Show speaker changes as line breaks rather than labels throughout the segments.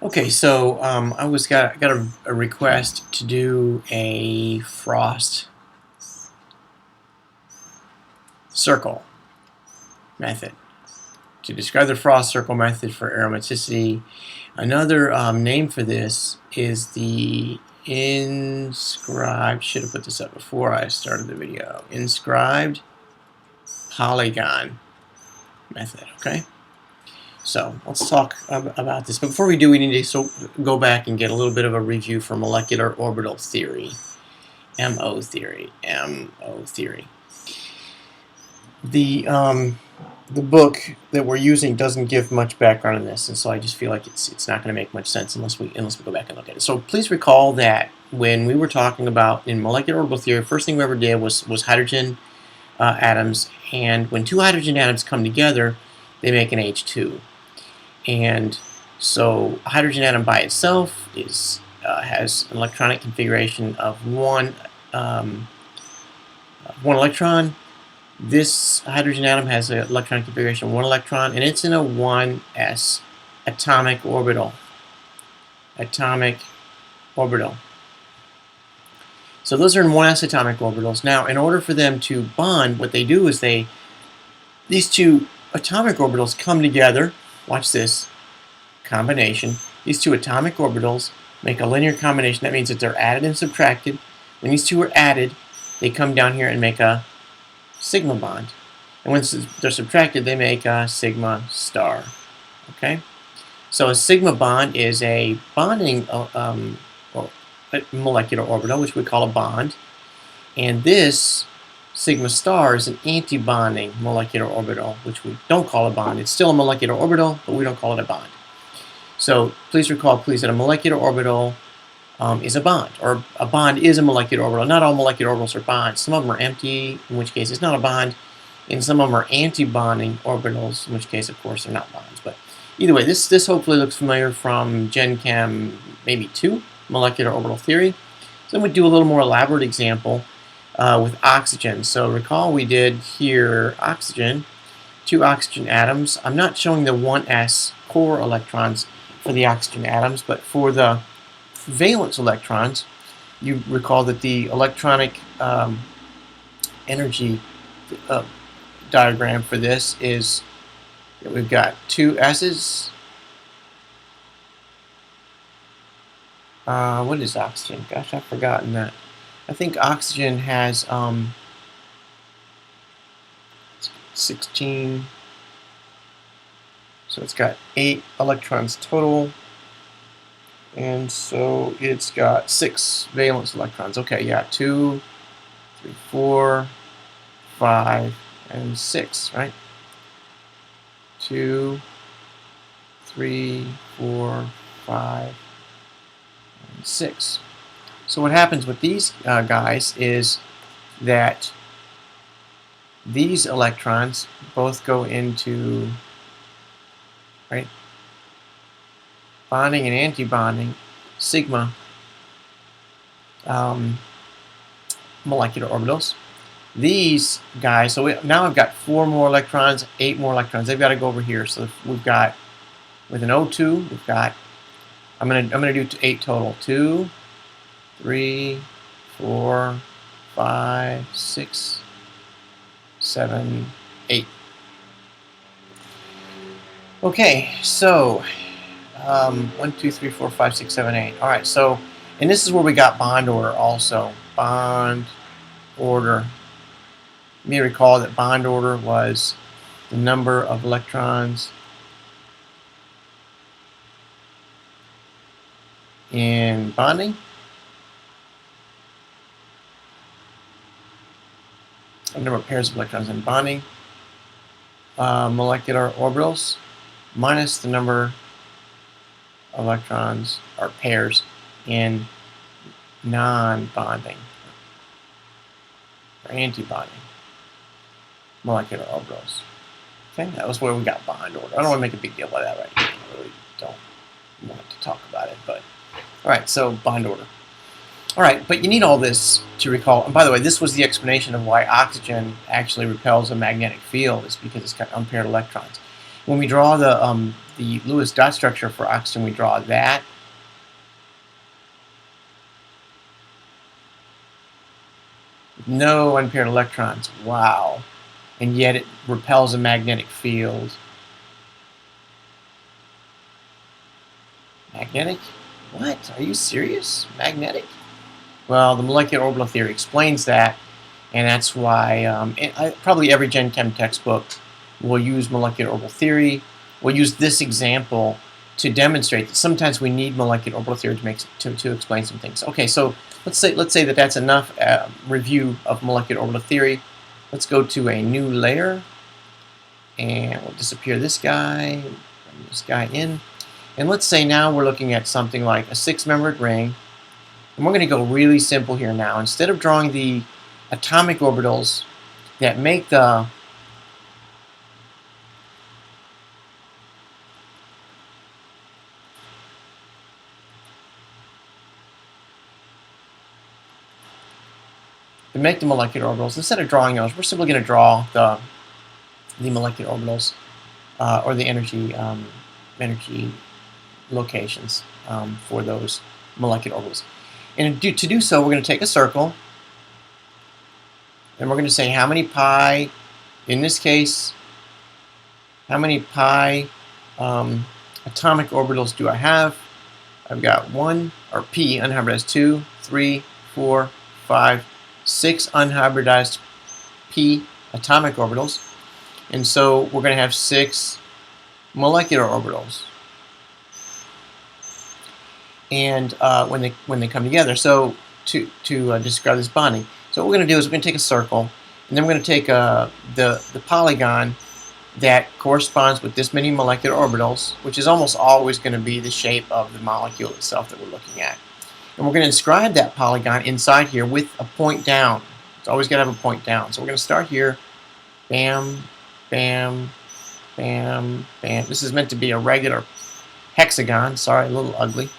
Okay, so I got a request to do a frost circle method to describe the frost circle method for aromaticity. Another name for this is the inscribed. Should have put this up before I started the video. Inscribed Polygon Method. Okay. So let's talk about this. But before we do, we need to go back and get a little bit of a review for molecular orbital theory, MO theory, MO theory. The book that we're using doesn't give much background on this, and so I just feel like it's not going to make much sense unless we go back and look at it. So please recall that when we were talking about in molecular orbital theory, first thing we ever did was hydrogen atoms, and when two hydrogen atoms come together, they make an H2. And so a hydrogen atom by itself has an electronic configuration of one electron. This hydrogen atom has an electronic configuration of one electron, and it's in a 1s atomic orbital. So those are in 1s atomic orbitals. Now, in order for them to bond, what they do is these two atomic orbitals come together. Watch this combination. These two atomic orbitals make a linear combination. That means that they're added and subtracted. When these two are added, they come down here and make a sigma bond. And when they're subtracted, they make a sigma star. Okay? So a sigma bond is a bonding molecular orbital, which we call a bond. And this sigma star is an anti-bonding molecular orbital, which we don't call a bond. It's still a molecular orbital, but we don't call it a bond. So please recall, that a molecular orbital is a bond, or a bond is a molecular orbital. Not all molecular orbitals are bonds. Some of them are empty, in which case it's not a bond, and some of them are anti-bonding orbitals, in which case, of course, they're not bonds. But either way, this hopefully looks familiar from Gen Chem maybe 2, molecular orbital theory. So then we do a little more elaborate example with oxygen. So recall we did here oxygen, two oxygen atoms. I'm not showing the 1s core electrons for the oxygen atoms, but for the valence electrons, you recall that the electronic energy diagram for this is that we've got two S's. What is oxygen? Gosh, I've forgotten that. I think oxygen has 16, so it's got 8 electrons total, and so it's got 6 valence electrons. Okay, yeah, 2, 3, 4, 5, and 6, right? 2, 3, 4, 5, and 6. So what happens with these guys is that these electrons both go into, right, bonding and anti-bonding sigma molecular orbitals. These guys, so now I've got 4 more electrons, 8 more electrons. They've got to go over here. So we've got, with an O2, we've got, I'm gonna do 8 total. 2, 3, 4, 5, 6, 7, 8. Okay, so 1, 2, 3, 4, 5, 6, 7, 8. All right, so, and this is where we got bond order also. Bond order. You may recall that bond order was the number of electrons in bonding. A number of pairs of electrons in bonding molecular orbitals minus the number of electrons or pairs in non-bonding or anti-bonding molecular orbitals. Okay, that was where we got bond order. I don't want to make a big deal about that right now. I really don't want to talk about it, but all right, so bond order. All right, but you need all this to recall. And by the way, this was the explanation of why oxygen actually repels a magnetic field, is because it's got unpaired electrons. When we draw the Lewis dot structure for oxygen, we draw that. No unpaired electrons. Wow. And yet it repels a magnetic field. Magnetic? What? Are you serious? Magnetic? Well, the molecular orbital theory explains that, and that's why probably every Gen Chem textbook will use molecular orbital theory. We'll use this example to demonstrate that sometimes we need molecular orbital theory to explain some things. Okay, so let's say that that's enough review of molecular orbital theory. Let's go to a new layer, and we'll disappear this guy, bring this guy in. And let's say now we're looking at something like a 6-membered ring. And we're going to go really simple here now. Instead of drawing the atomic orbitals that make the molecular orbitals, instead of drawing those, we're simply going to draw the molecular orbitals or the energy locations for those molecular orbitals. And to do so, we're going to take a circle, and we're going to say how many pi, in this case, how many pi atomic orbitals do I have? I've got 1, or p, unhybridized 2, 3, 4, 5, 6 unhybridized p atomic orbitals. And so we're going to have 6 molecular orbitals. And when they come together, so to describe this bonding, so what we're going to do is we're going to take a circle, and then we're going to take the polygon that corresponds with this many molecular orbitals, which is almost always going to be the shape of the molecule itself that we're looking at. And we're going to inscribe that polygon inside here with a point down. It's always got to have a point down. So we're going to start here. Bam, bam, bam, bam. This is meant to be a regular hexagon. Sorry, a little ugly.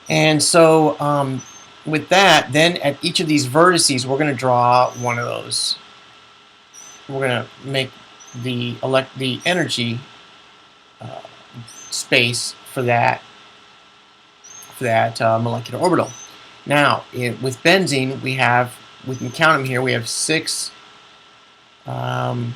And so with that, then at each of these vertices, we're going to draw one of those. We're going to make the energy space for that molecular orbital. Now, with benzene, we can count them here. We have 6 pi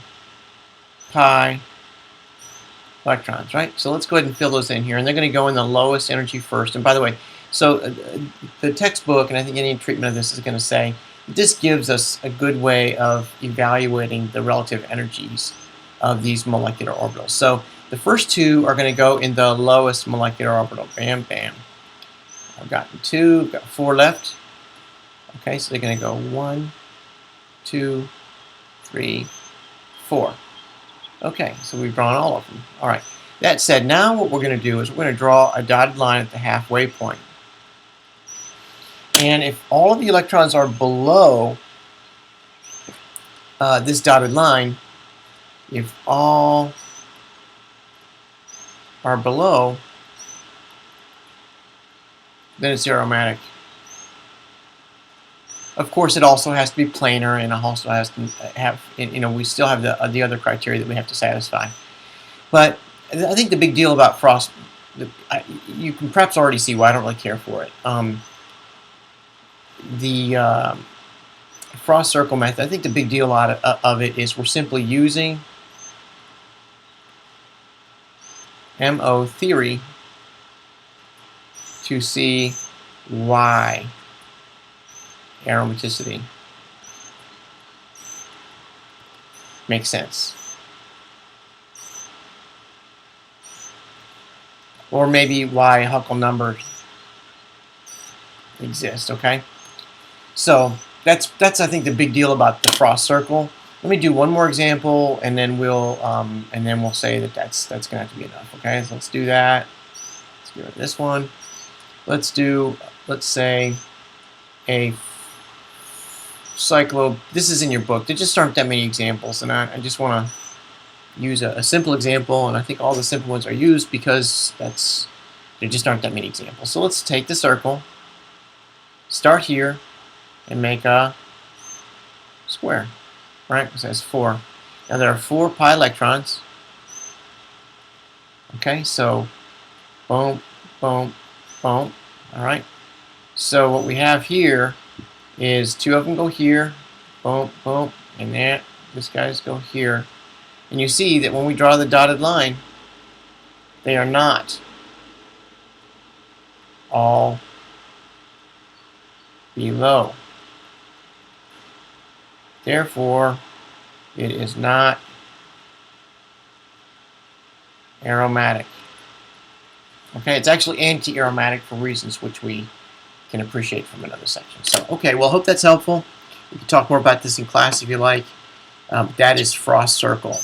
electrons, right? So let's go ahead and fill those in here, and they're going to go in the lowest energy first. And by the way, so the textbook, and I think any treatment of this is going to say, this gives us a good way of evaluating the relative energies of these molecular orbitals. So the first 2 are going to go in the lowest molecular orbital. Bam, bam. I've gotten 2, I've got 4 left. Okay, so they're going to go 1, 2, 3, 4. Okay, so we've drawn all of them. All right. That said, now what we're going to do is we're going to draw a dotted line at the halfway point. And if all of the electrons are below this dotted line, if all are below, then it's aromatic. Of course, it also has to be planar, and it also has to have, we still have the other criteria that we have to satisfy. But I think the big deal about frost, you can perhaps already see why I don't really care for it. The frost circle method, I think the big deal out of it is we're simply using MO theory to see why aromaticity makes sense. Or maybe why Huckel numbers exist, okay? So that's I think the big deal about the frost circle. Let me do one more example, and then we'll say that that's going to have to be enough. Okay, so let's do that. Let's get rid of this one. Let's say a cyclo. This is in your book. There just aren't that many examples, and I just want to use a simple example, and I think all the simple ones are used because there just aren't that many examples. So let's take the circle, start here, and make a square, right? Because that's 4. Now there are 4 pi electrons, Okay, so boom, boom, boom. All right. So what we have here is two of them go here, boom, boom, and that. This guy's go here. And you see that when we draw the dotted line, they are not all below. Therefore, it is not aromatic. Okay, it's actually anti-aromatic for reasons which we can appreciate from another section. So, okay, well, I hope that's helpful. We can talk more about this in class if you like. That is frost circle.